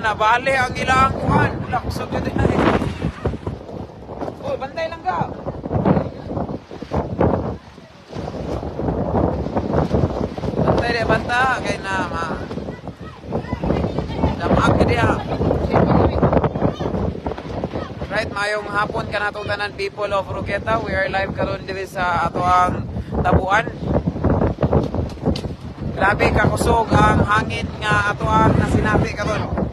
Nabali ang ilang kuhan. Wala, kusog yun din. Uy, bantay lang ka. Bantay din, banta. Kaya na, damak ka diya. Right, mayong hapon ka natutanan people of Roqueta. We are live karon dito sa ato ang tabuan. Grabe ka kusog ang hangin nga ato ang nasinabi karon.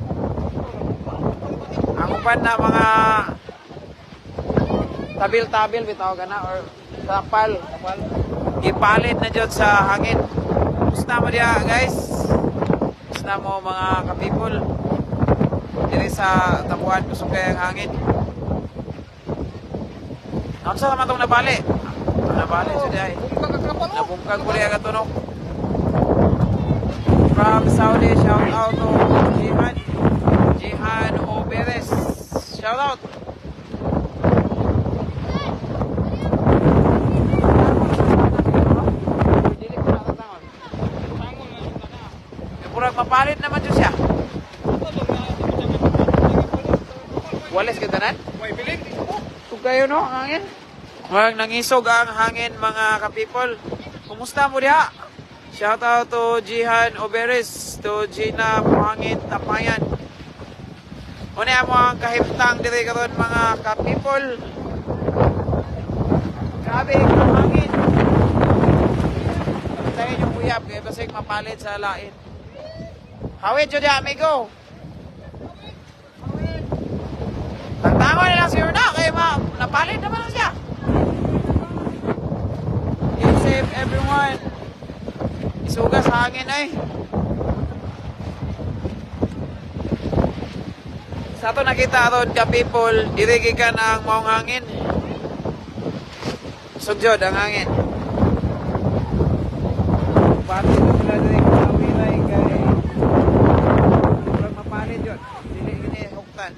Ang upan na mga tabil-tabil bitaw ka na or tapal ipalit na dyan sa hangin. Gusto mo diya guys, gusto mo mga ka-people dito sa tabuan kusog kaya ang hangin. Ano sa naman itong nabali? Nabali siya diya eh, nabungkag ko rin ang tunog. From Saudi, shout out to Jihan Oberes. Shout out. Murag mapalit naman dyan siya. Walis ka tanan? Kung kayo no, ang hangin. Murag nangisog ang hangin mga ka-people. Kumusta mo diha? Shout out to Jihan Oberes, to Gina Muhangin Tapayan. Una mo ang kahimtang dito karon mga ka-people. Grabe ang hangin. Tayo yung uyab kaya basig mapalit sa lain. Hawid yun diya, amigo. Tagtangon nila siya na kaya napalit naman na siya. Keep safe everyone. Isuga sa hangin ay. Sa ito nakita ron ka people, dirigi ka ng maong hangin. Sugyod ang hangin. Pati na sila dirigi sa wilay kay murag mapalit yun. Dili gini huktan.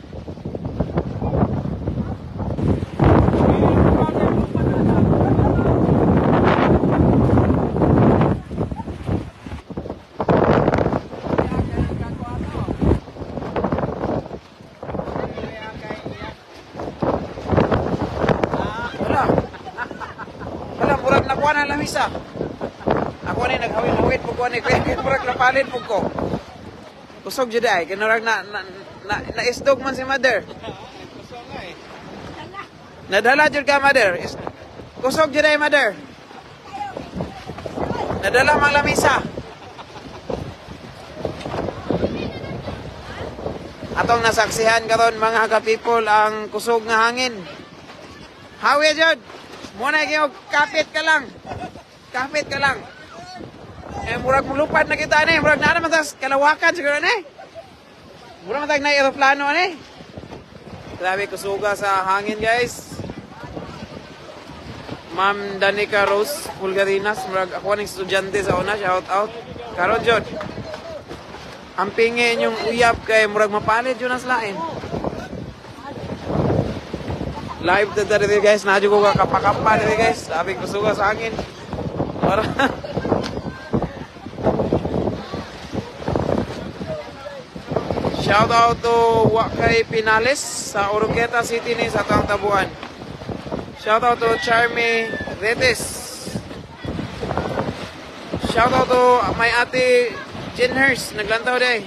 Lamisa. Ako ni naghawid po ko ni kaya murag napalit po ko. Kusog jud ay kinurag na isdog man si mother. Nadala jud ka mother. Kusog jud ay mother. Nadala mang lamisa. Atong nasaksihan karon mga ka-people ang kusog nga hangin. Hawi jud. Muna kayo, kapit ka lang. Kapit ka lang. Eh, murag mulupad na kita ni. Murag na naman sa kalawakan siguro ni. Murag matag na aeroplano ni. Grabe kusuga sa hangin guys. Ma'am Danica Rose Pulgarinas. Murag ako ng estudyante sa una. Shout out. Karon jod. Ang pingin yung uyab kay murag mapalit yun ang slain. Live na dito guys, nadyo ko kapakapa dito guys. Sabi ko suga sa hangin. Para shout out to Wakay Pinales sa Oroqueta City ni sa Tang Tabuan. Shout out to Charmy Retes. Shout out to my ate Jenhers, naglantaw day.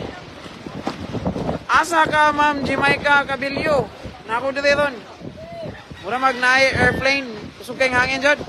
Asa ka Ma'am Jamaica Cabillo? Nako dito ron. Mura mag-nae airplane. Kusog kayong hangin dyan.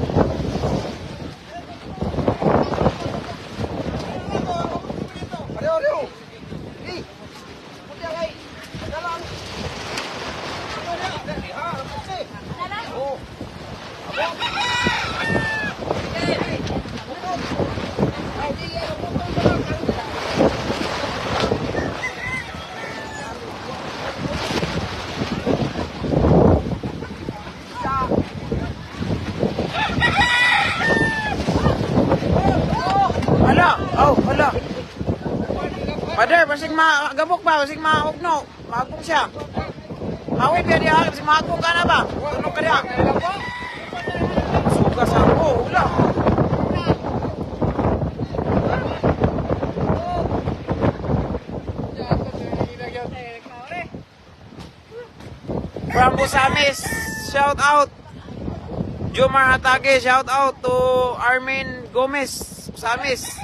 Mother, basig magabok ba? Basig maugno. Maagpong siya. Hawin ka diya. Basig maagpong ka na ba? Tunog ka diya. Suga sa ako. Hula. From Busamis, shout out. Jomar Hatage, shout out to Armin Gomez, Busamis.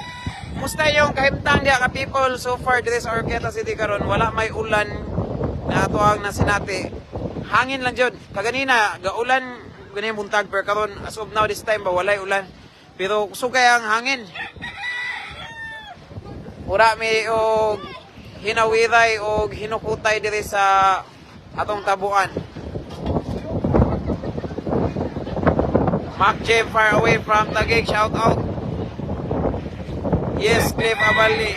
Musta yung kahimtang diya ka people so far dito sa Orqueta City karon? Wala may ulan na atuang na sinati. Hangin lang jud. Kaganina gaulan gani buntag per karon as of now this time ba walay ulan. Pero sugay ang hangin. Ura mi og hinawiray og hinukutay diri sa atong tabuan. Mac J far away from Taguig, shout out. Yes, Cliff Abali.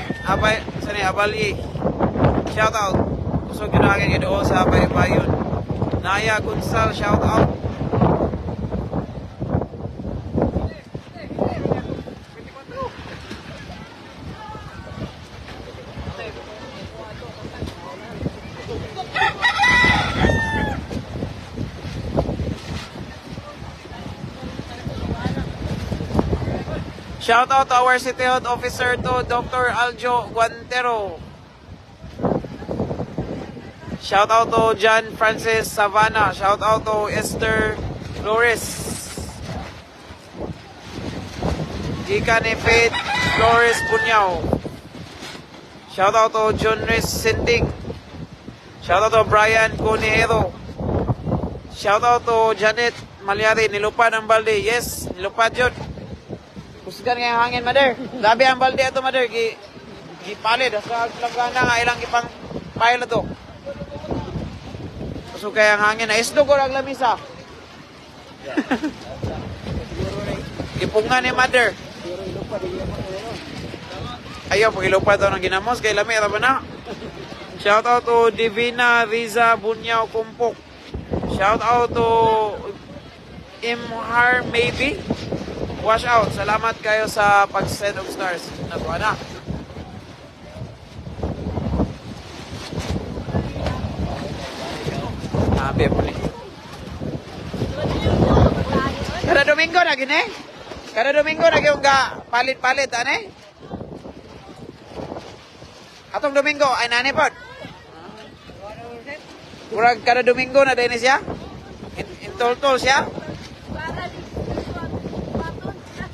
Shout out. Kusog yun aking idoon sa Baybayon. Naya Gunsal, shout out. Shout out to our City Health Officer to Dr. Aljo Guantero. Shout out to John Francis Savannah. Shout out to Esther Flores. Gikan ni Faith Flores Bunyao. Shout out to John Rez Sinding. Shout out to Brian Conejero. Shout out to Janet Malyari. Nilupad ang balde. Yes, nilupad yun. Kusgan nga hangin, mother. Labi ang balde ato, mother. Gipalid. Asa langgana nga ilang ipang pile na to. So kaya ang hangin na. Isdo ko lang lamisa. Ipunga ni mother. Ayaw, pag-ilupad daw ng ginamos. Kaya lami, ito ba na? Shout out to Divina Riza Bunyao Kumpok. Shout out to Imhar Maybe. Wash out. Salamat kayo sa pag-send of stars. Natuwa na. Sabi po ni. Kada Domingo na gini? Kada Domingo na yung palit-palit, ane? Atong Domingo, ay nani po? Kurang kada Domingo na din siya? Intol-tol siya?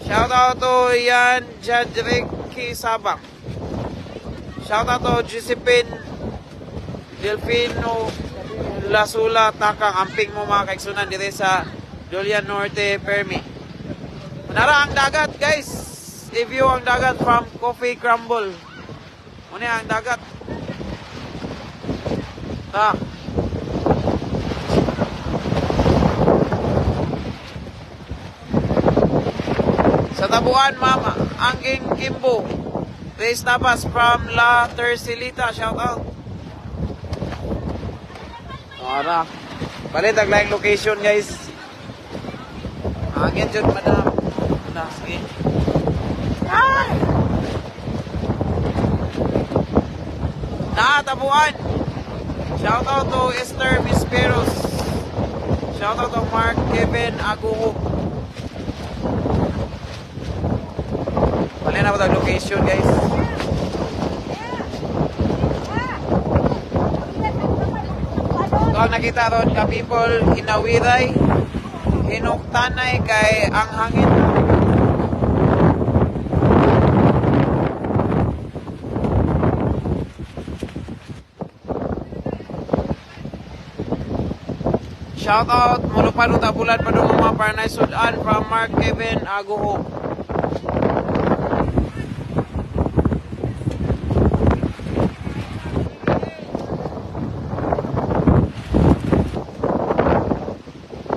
Shout out to Ian Jadreki Sabang. Shout out to Josephine Delfino Lasula Takang. Amping mo mga kaiksunan dito sa Dolian Norte, Permi. Manara ang dagat, guys. I-view ang dagat from Coffee Crumble. Muna ang dagat. Ta. Sa tabuan, mama, Angging Kimbo. Race Tapas from La Tercilita. Shout out. Ara. Palit ang laing location, guys. Angin dyan, madam. Sige. Ay! Tabuan. Shout out to Esther Misperos. Shout out to Mark Kevin Aguho. Palit na po ang location, guys. Ito ang nakita doon ka people, hinawiray, hinuktanay kay ang hangin. Shout out, mulupan utabulan pa doon mga Parnay Sudan from Mark Kevin Aguho.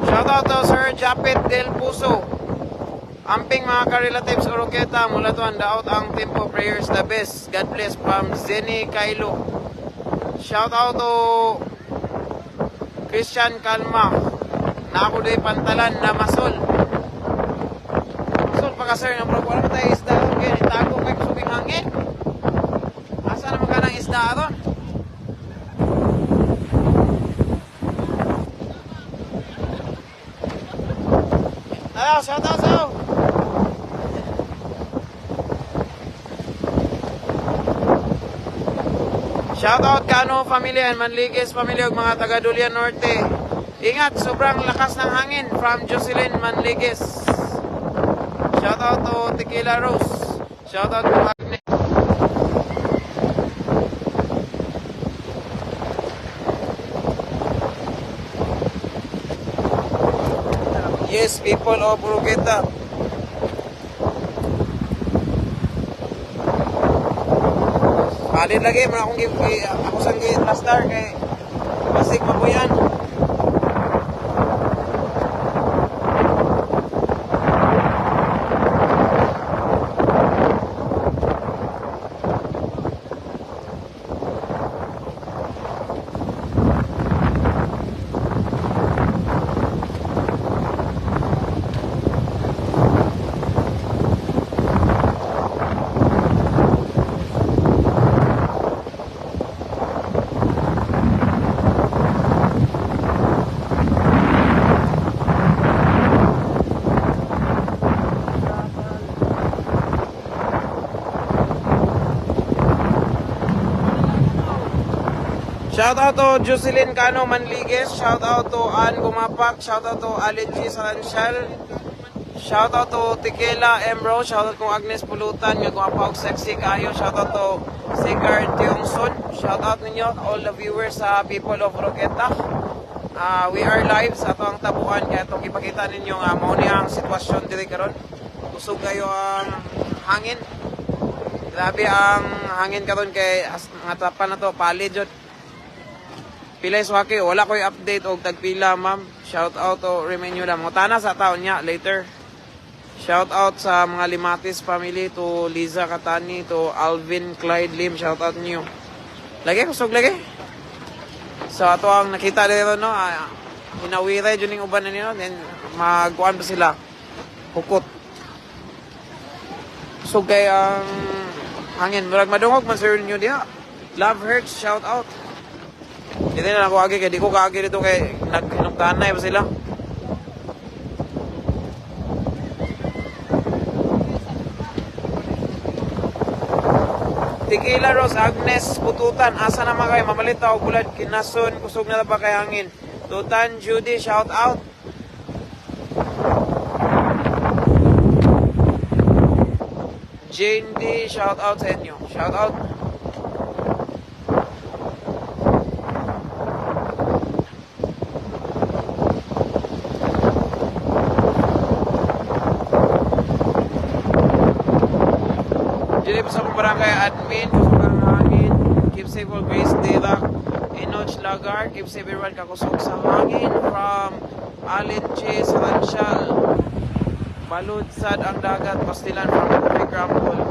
Shout out to Sir Japet Del Puso. Amping mga ka-relatives Oroqueta, mula to ang daot ang Tempo Prayers the best. God bless from Zeni Kailo. Shout out to Christian Kalma. Na ako do'y pantalan na masol. Masol pa ka sir, na bro, wala pa tayo isda. Okay, itago kay kusubing hangin. Asa naman ka na Ayaw, shout out sa'yo. Shout out Kano family and Manligues family ug mga taga Dulian Norte. Ingat, sobrang lakas ng hangin from Jocelyn Manligues. Shout out to Tequila Rose. Shout out to Agnes. Yes, people of Brugeta. Palit lagi, ako sang lastar kay Pasig Mabuyan. Shout out to Jocelyn Cano Manligues. Shout out to Ann Gumapak. Shout out to Alin G. Salanchal. Shout out to Tequila Emro. Shout out kong Agnes Pulutan. Nga gumapak sexy kayo. Shout out to Sigard Tiongson. Shout out ninyo all the viewers sa people of Roqueta. We are live sa atong tabuan. Kaya itong ipakita ninyo nga mao ni ang sitwasyon dito karon. Kusog kayo ang hangin. Grabe ang hangin karon kay nga tapan na to palid jud. Pilay swaki, wala ko'y update o tagpila, ma'am. Shout out to remain nyo lang. Mutana sa taon niya, later. Shout out sa mga Limatis family, to Liza Katani, to Alvin Clyde Lim. Shout out niyo. Lagi, kusog lagi. So, ato ang nakita dito, no? Hinawiray dyan yung uban na niyo. Then, magkuhan pa sila. Hukot. Kusog kay ang hangin. Marag madungog, man-sir nyo diya. Love hurts, shout out. Hindi na ako agi, kaya di ko kaagi dito kay naghinugtanay pa sila. Tequila Rose, Agnes, Pututan, asa naman kayo, mamalita o bulad, Kinason, kusog na ba kay hangin. Tutan, Judy, shout out. Jane D, shout out sa inyo. Shout out. Dili pa sa barangay admin, kusog ang hangin. Keep safe all Grace Dela. Enoch Lagar, keep safe everyone, kakusog sa hangin from Alin J. Salanchal. Baludsad ang dagat, pastilan from Traffic Rumble.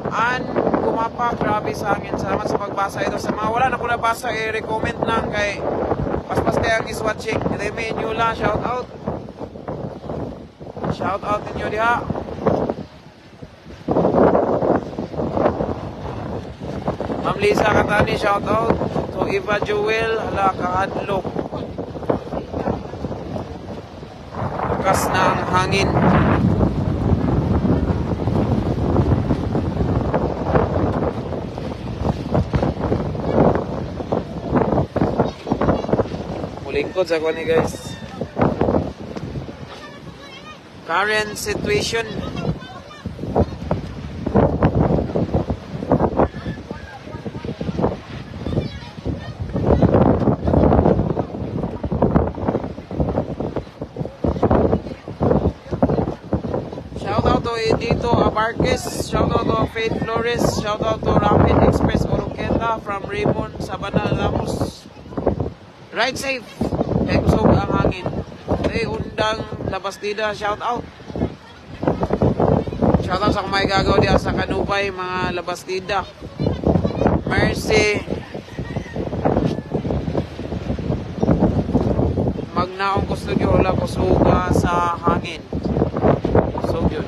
And Gumapak, grabe sa hangin. Salamat sa pagbasa ito. Sa mga wala na ko nabasa, i-recommend lang kay paspas tayo ang is-watching. Remy Nula, shout out. Shout out ninyo diha. Ma'am Lisa Katani, shout out to Eva Jewel, hala kahadlok. Lakas na ang hangin. Mulingkod sa kuha ni guys. Current situation. Dito Abarques, shout out to Faith Flores, shout out to Rapid Express Oroqueta from Raymond Sabana Ramos. Ride safe, kusog ang hangin. Hey, undang Labastida, shout out. Shout out sa kumay gagaw diya sa Kanubay, mga Labastida. Mercy. Magnaong kustudyo wala kusuga sa hangin. Kusog yun.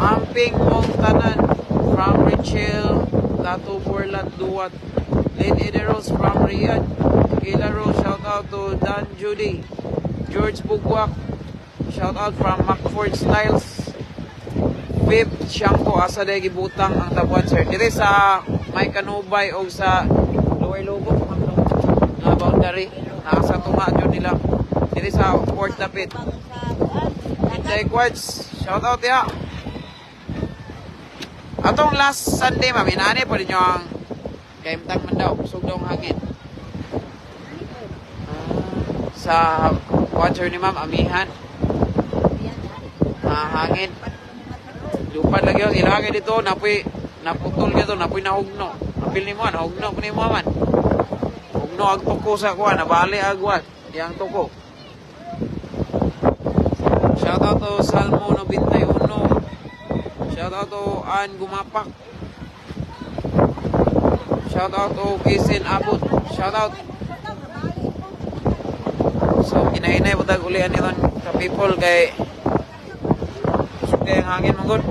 Amping mong tanan from Richel, Tato Burlat Duwat, Late Ederos from Riyadh. Kilaro, shout out to Dan Judy. George Bugwak, shout out from Macford Styles. Viv Shanko, asa day gibutang ang tabuan sir. Dito sa may kanubay o sa Lower Lobo, na boundary. Nasa tunga dyan nila. Dito sa Port Dapit. Inday Quartz, shout out ya. Atong last Sunday, ma'am, inaani pa rin nyo ang kaimtang man daw, kusog daw ang hangin. Sa watcher ni ma'am, amihan. Hangin. Lupad lagi yun, ilagay dito, naputol dito, napoy nahugno. Napil ni mo, nahugno po ni mo man. Hugno ag tuko sa kuha, nabali agwat, yang tuko. Shout out to Salmo 91. Shout out to Ann Gumapak. Shout out to Kisin Abot. Shout out. So, kinahinay po tag-ulian nito sa people kay ang hangin mong good.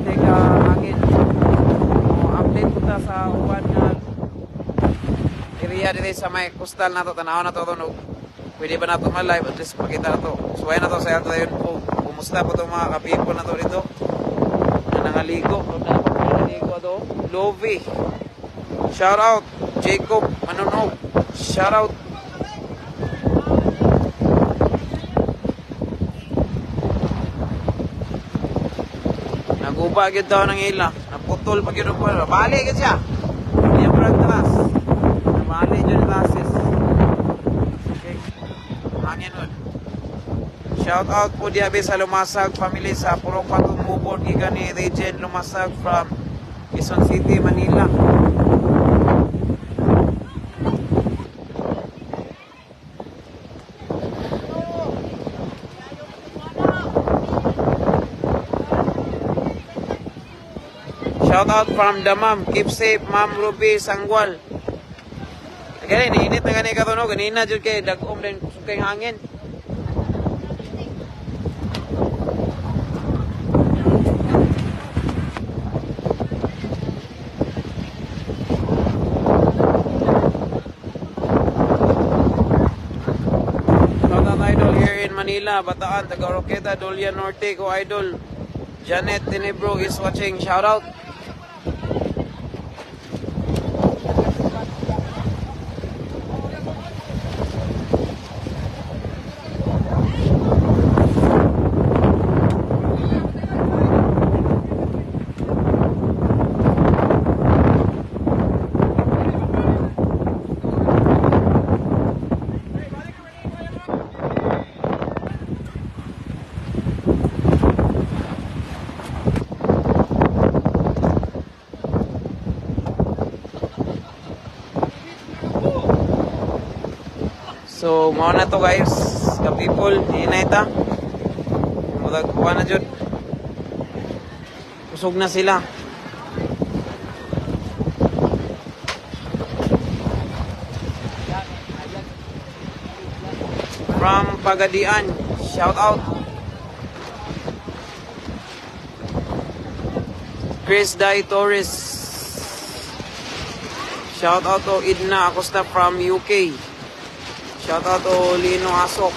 Teka, hangin. Update po ta sa uwan nga area dito sa may coastal na to. Tanaw na to ito. Pwede ba na ito ma-live? At least makita na to. Suway na to sa yato yun po. Kumusta po itong mga ka-people na to dito? Na nangaligo. Nangaligo to. Lovey. Shout out. Jacob Manunog. Shout out. Naguba agad daw ng ila. Naputol pag yun po. Bali agad siya. Hindi ang parang talas. Nabali dyan yung lasis. Okay. Hangin nun. Shout out po diabe sa Lumasag family sa Purok Patong Mubon giga ni Regent Lumasag from Quezon City, Manila. Shout out from Damam. Keep safe, Ma'am Ruby Sangwal. Ganyan, init na ganyan katunog. Ganina dyan kay dagom din sukay hangin. Shout out idol here in Manila, Bataan, taga Roqueta, Dolian Norte ko idol. Janet Tenebro is watching. Shout out. So, mao na to guys, ka people, hinay ta. Magkuha na dyan. Kusog na sila. From Pagadian, shout out. Chris Dai Torres. Shout out to Idna Acosta from UK. Shout out to Lino Asok.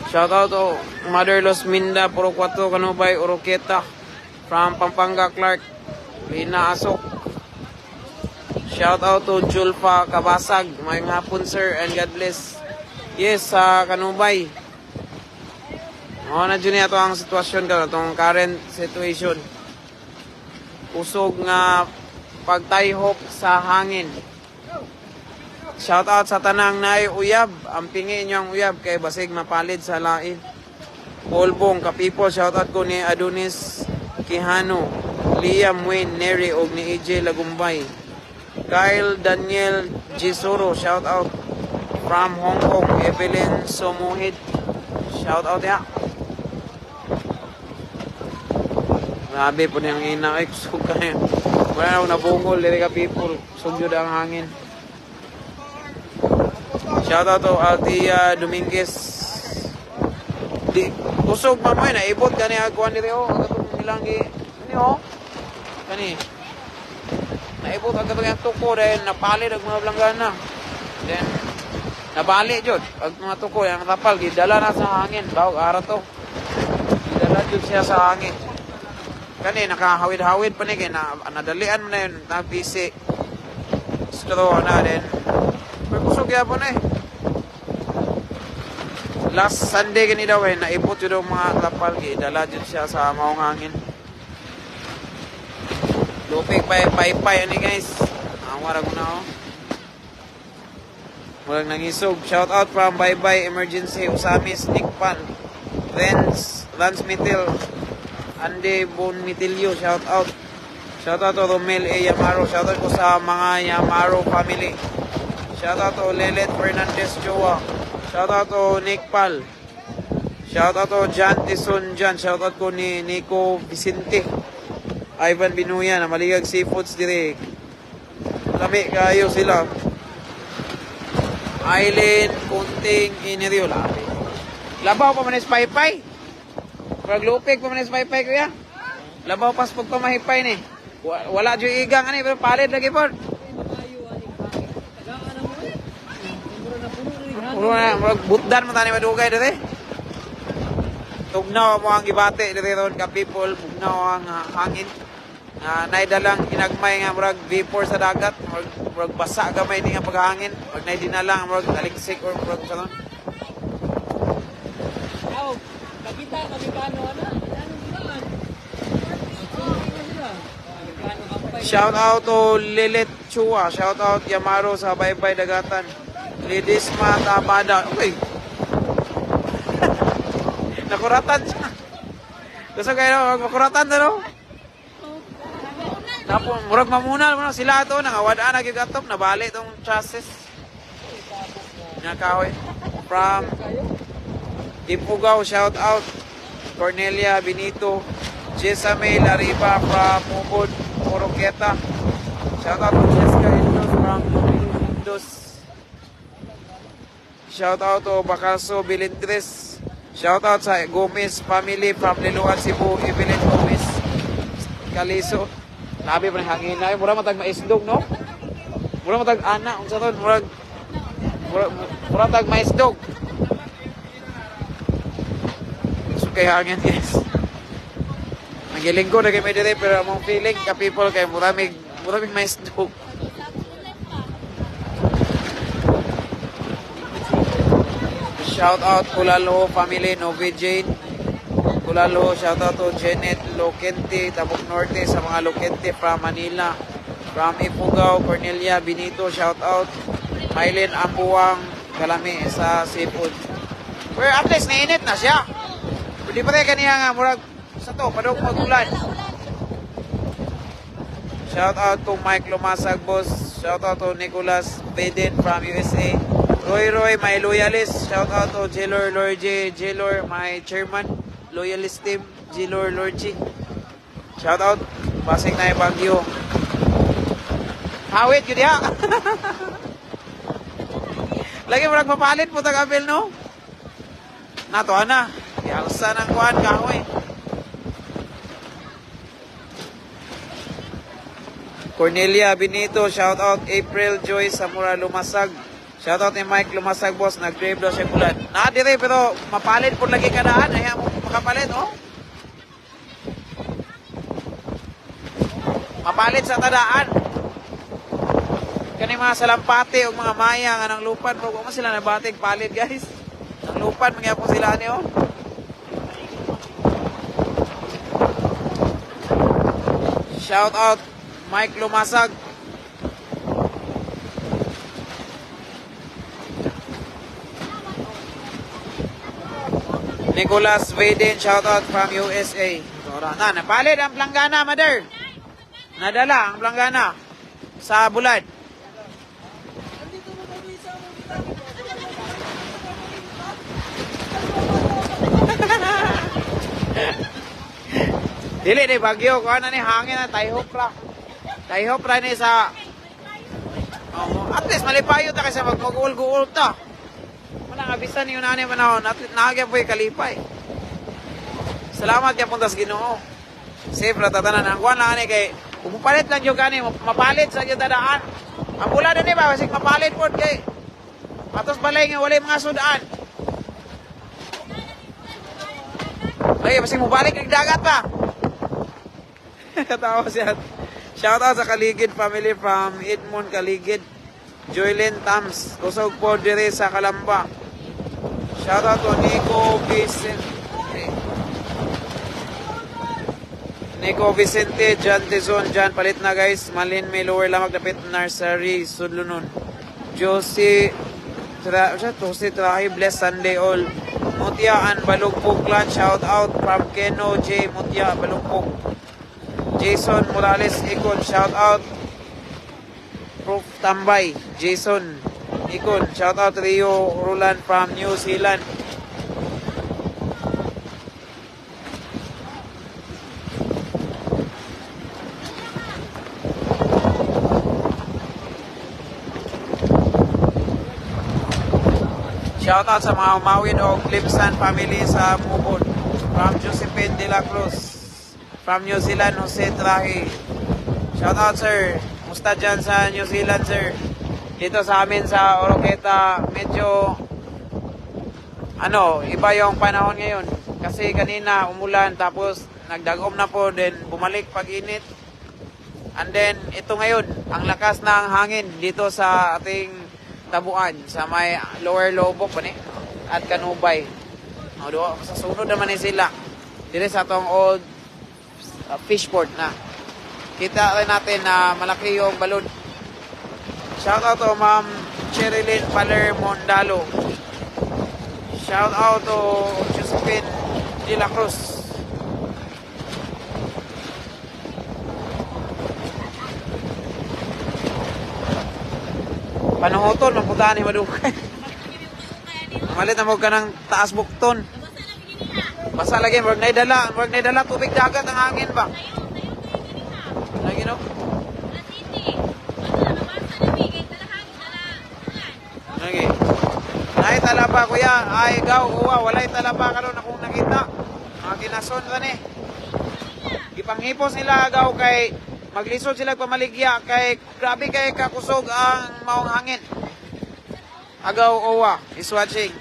Shout out to Mother Los Minda, Purok 4, Kanubay, Oroqueta. From Pampanga, Clark, Lina Asok. Shout out to Julfa Kabasag. Mayong hapon sir and God bless. Yes, sa Kanubay. Na dyan ito ang sitwasyon ka, itong current situation. Usog nga pagtayhop sa hangin. Shout out sa tanang naay uyab. Ang pingi nyo ang uyab kay basig mapalid sa lain. Polbong kapipo. Shout out ko ni Adonis Quijano, Liam Wayne Neri og ni EJ Lagumbay. Kyle Daniel Gisoro. Shout out from Hong Kong. Evelyn Somuhid. Shout out ya. Grabe po niyang ina. Ay, kusog kayo. Wala na nabungol. Dili ka people. Sugyod ang hangin. Shout out to Altia Dominguez. di kusog mamoy na ibot gani agkuan diri oh agatong nilang gi ani oh kani naibot agatong yang tuko dahil napali ang mga blanggana then nabali jud pag mga tuko yang tapal gidala na sa hangin bawag ara to gidala jud siya sa hangin kani nakahawid-hawid pa ni kay nadalian mo na yun nabisi straw na then kusog yapon last Sunday gani daw naipot yun ang mga tapal gidala jud siya sa maong hangin lupig pay ani guys wala ko na oh walang nangisog shout out from Bye Bye Emergency Usamis Nick Pan Lance Mitil Andy Bon Mitilio shout out to Romel A. Yamaro shout out ko sa mga Yamaro family shout out to Lelet Fernandez Joa shout out to Nick Pal. Shout out to John Tison John. Shout out ko ni Nico Vicente. Ivan Binuya na Maligag Seafoods dire. Lami kayo sila. Aileen Kunting Inerio labi. Labaw pa man is paypay. Pag lupig pa man is paypay kuya. Labaw pas pag pamahipay ni. Wala jo igang ani pero palid lagi po. Puro na, butdan mo tani madugay dito. Tugnaw mo ang gibate dito ron ka people, tugnaw ang hangin. Naidalang ginagmay nga murag vapor sa dagat, murag basa gamay ni nga paghangin, pag naidinalang murag taliksik or murag salon. Aw, nakita kami kano ana. Shout out to Lilit Chua, shout out Yamaro sa Bye Bye Dagatan. Lidisma Tabada. Okay. Nakuratan siya. Gusto kayo makuratan na no? Tapos, murag mamunal mo sila ito. Nangawadaan na gigatop. Nabali itong chassis. Nakahoy. From Ipugaw, shout out. Cornelia Benito. Jesame Lariba from Mubod, Moroqueta. Shout out to Jessica Indos from Indos. Shout out to Bacalso Bilindres. Shout out sa Gomez family from Liloan, Cebu. Evelyn Gomez. Kaliso. Labi pa ng hangin na. Mura matag maisdog, no? Mura matag ana. Unsa to? Mura tag maisdog. So kay hangin, guys. Magiling ko na kayo may dire. Pero among feeling ka people kay muramig maisdog. Shout out Kulalo family, Novi Jane. Kulalo, shout out to Janet Lokente, Tabuk Norte sa mga Lokente from Manila. From Ipugaw, Cornelia Benito, shout out. Mylene Ambuang, Kalami sa Seafood. Pero at least nainit na siya. Pwede pa tayo kaniya nga, murag sa to, padong magulan. Shout out to Mike Lumasag, boss. Shout out to Nicholas Beden from USA. Roy, my loyalist. Shout out to Jailor Lorji. Jailor, my chairman. Loyalist team. Jailor Lorji. Shout out. Pasig na yung Bagyo. Hawit yun ya. Lagi mo nagpapalit po tagapil, no? Nato, na. Ialsa ng kuhan, kahoy. Cornelia Benito. Shout out. April Joy Samura Lumasag. Shoutout ni Mike Lumasag, boss. Nag-grave daw siya bulan. Dire, pero mapalit po lagi kadaan. Ayaw mo makapalit, oh. Mapalit sa tadaan. Kani mga salampati o mga maya nga ng lupan. Huwag mo sila nabatig palit, guys. Ang lupan, mga po sila niyo. Shoutout Mike Lumasag. Nicholas Vaden, shoutout from USA. Napalit ang planggana, mother. Nadala ang planggana sa bulad. Dili ni bagyo ko na ni hangin na tayhop ra. Tayhop ra ni sa at least malipayo ta kasi magmagul-gul ta. Manang abisan niyo na ni manahon at naagya po kalipay. Salamat kay punta sa Ginoo. Safe ra tatanan ang kuan lang ani kay kung mapalit lang yung kani mapalit sa yung dadaan. Ang pula din ba basig mapalit pod kay atos balay nga walay mga sudaan. Ay basig mo balik kag dagat pa. Katawa siya. Shout out sa Kaligid family from Edmond Kaligid. Joylyn Tams, kusog po dire sa Kalamba. Shout out to Nico Vicente, John Tizon, John palit na guys. Malin may lower lamag dapit nursery sudlunon. Josie Trahi, bless Sunday all. Mutia and Balugpog clan, shout out from Keno J. Mutia Balugpog. Jason Morales Ikon, shout out. Proof Tambay, Jason Ikon, shout out Rio Roland from New Zealand. Shout out sa mga Umawin o Clemson family sa Mubon. From Josephine De La Cruz. From New Zealand, Jose Trahi. Shout out sir. Musta dyan sa New Zealand sir. Dito sa amin sa Oroqueta, medyo iba yung panahon ngayon. Kasi kanina umulan tapos nagdagom na po, then bumalik pag-init. And then ito ngayon, ang lakas ng hangin dito sa ating Tabuan, sa may Lower Lobok pa ni at Kanubay. Sa sunod naman ni sila. Dire sa atong old fishport na. Kita rin natin na malaki yung balon. Shout out to Ma'am Cherilyn Palermondalo. Shout out to Josephine De La Cruz. Panuhoton, magpuntahan ni Madukay. Malit na mo ka ng taas bukton. Basa lagi, huwag na idala, tubig dagat ang hangin ba? Lagi no? Lagi. Ay talaba kuya, ay gaw, uwa, walay talaba karon akong nakita. Mga kinason ka ni. Ipanghipos nila gaw kay maglisod sila pamaligya kay grabe kay kakusog ang maong hangin. Agaw Owa is watching.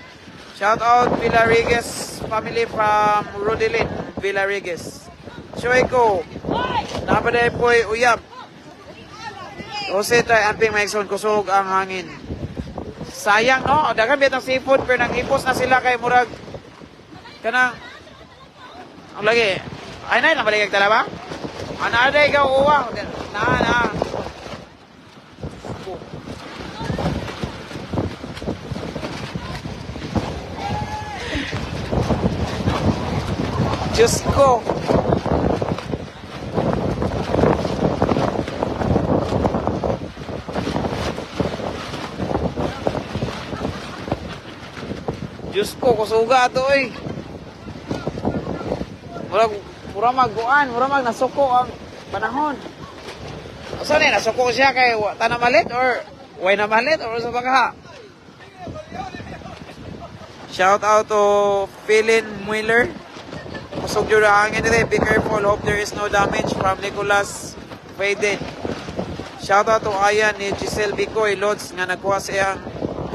Shout out Villarigues family from Rodilin, Villarigues. Choyko, napaday po'y uyab. Jose tay amping maikson kusog ang hangin. Sayang no, dagan bitang seafood pero nanghipos na sila kay murag kanang ang lagi. Ay nay nabalik tala ba? Anaday ka uwa. Na. Diyos ko. Diyos ko, kusuga ito eh. Mura magguan, mura mag nasuko ang panahon. Saan eh, nasuko siya kay tanamalit or way na malit or sa bangha? Shout out to Philin Mueller. Kusog yun ang hangin nila. Be careful. Hope there is no damage from Nicholas Faden. Shout out to Ayan ni Giselle Bicoy Lods nga nagkuha siyang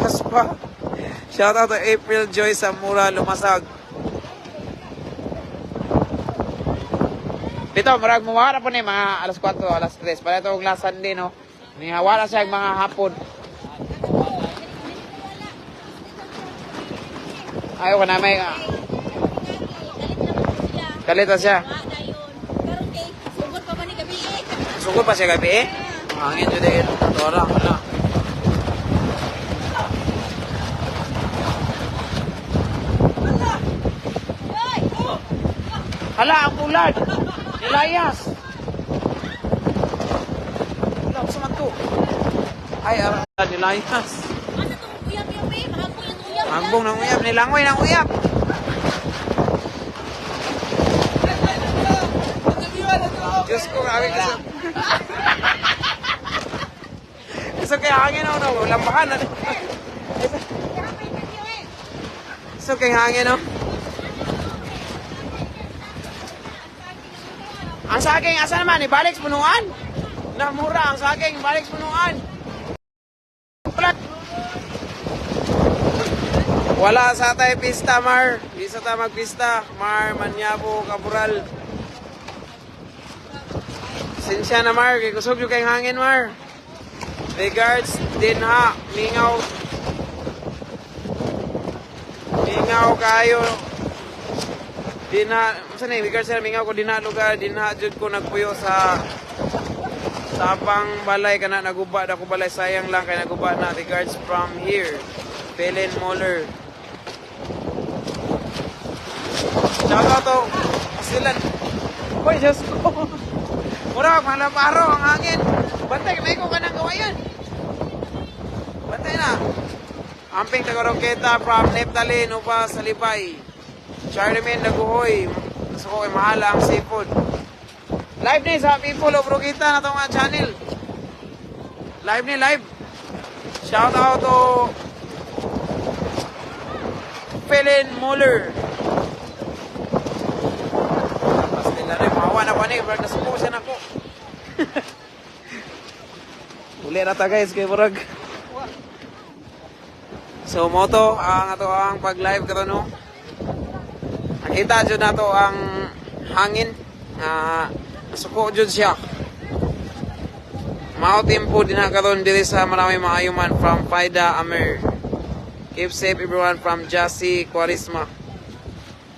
kaspa. Shout out to April Joy Samura Lumasag. Dito, marag mawara po ni mga alas 4, alas 3. Para ito last Sunday, no? Nihawala siya mga hapon. Ayaw ko na may... Kalita siya. Sugod pa siya gabi eh? Hangin dyan din. Tora, wala. Hala, ang ulan. Nilayas. Wala, gusto man to. Ay, nilayas. Hangbong ng uyap. Nilangoy ng uyap. Diyos ko, kami kasi. Gusto kaya hangin ako, no? Lambahan na. Gusto kaya hangin, no? Ang saging, asa naman? Ibalik sa punuan? Namura ang saging, ibalik sa punuan. Wala sa tayo pista, Mar. Di sa tayo magpista. Mar, Manyabo, Kabural. Sinsya na, Mar. Kaya kusog yung kayong hangin, Mar. Regards, Dinha, Mingaw. Mingaw kayo. Dinha, saan eh? Regards na Mingaw ko, Dinha lugar. Dinha, jud ko nagpuyo sa tapang balay ka na naguba. Dako balay, sayang lang kaya naguba na. Regards from here. Pelen Moller. Shoutout to Asilan. Uy, Diyos ko. Murag, malaparo ang hangin. Bantay, may ko ka nang gawayan. Bantay na. Amping Tagaroketa from Neptali, Nupa, Salipay. Charlemagne, Daguhoy. Gusto ko, mahala ang seafood. Live ni sa people of Rokita na itong mga channel. Live ni, live. Shoutout to Pelen Moller. Mawa na pa ni, brad, nasuko siya na ko. Uli na ta guys, kay Burag. So, moto, ang ato ang pag-live ka no. Nakita dyan na to ang hangin. Nasuko dyan siya. Mao tempo din na karon diri sa Marami Maayuman from Faida Amer. Keep safe everyone from Jassy Quarisma.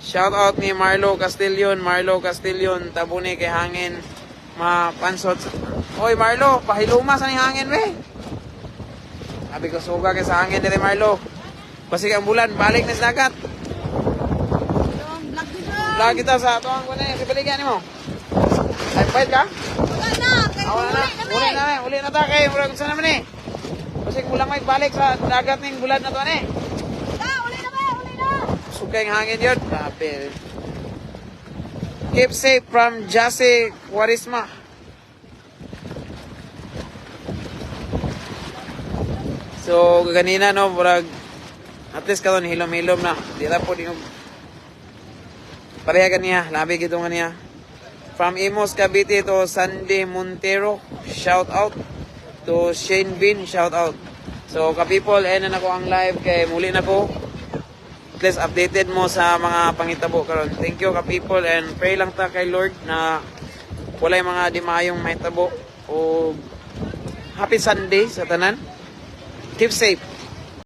Shout out ni Marlo Castillon, tabuni kay hangin, mapansot. Oy Marlo, pahiluma sa ni hangin we. Sabi ko suga kay sa hangin diri Marlo. Basig ang bulan, balik na sa dagat. Vlog kita sa tuang ko na, sibaligan nimo. Ay, pwede ka? Uli na ta kay murag sa naman eh. Basig bulang may balik sa dagat ning bulan na to ani. Sugay ang hangin yun. Kapil. Keep safe from Jassy Quarisma. So, ganina no, burag, at least karon hilom-hilom na. Di na po din pareha kaniya. Labi gito kaniya. From Imos, Cavite to Sandy Montero. Shout out. To Shane Bean. Shout out. So, ka-people, na ako ang live kay muli na ko. At least updated mo sa mga pangitabo karon. Thank you ka-people and pray lang ta kay Lord na walay mga di maayong mahitabo o happy Sunday sa tanan. Keep safe.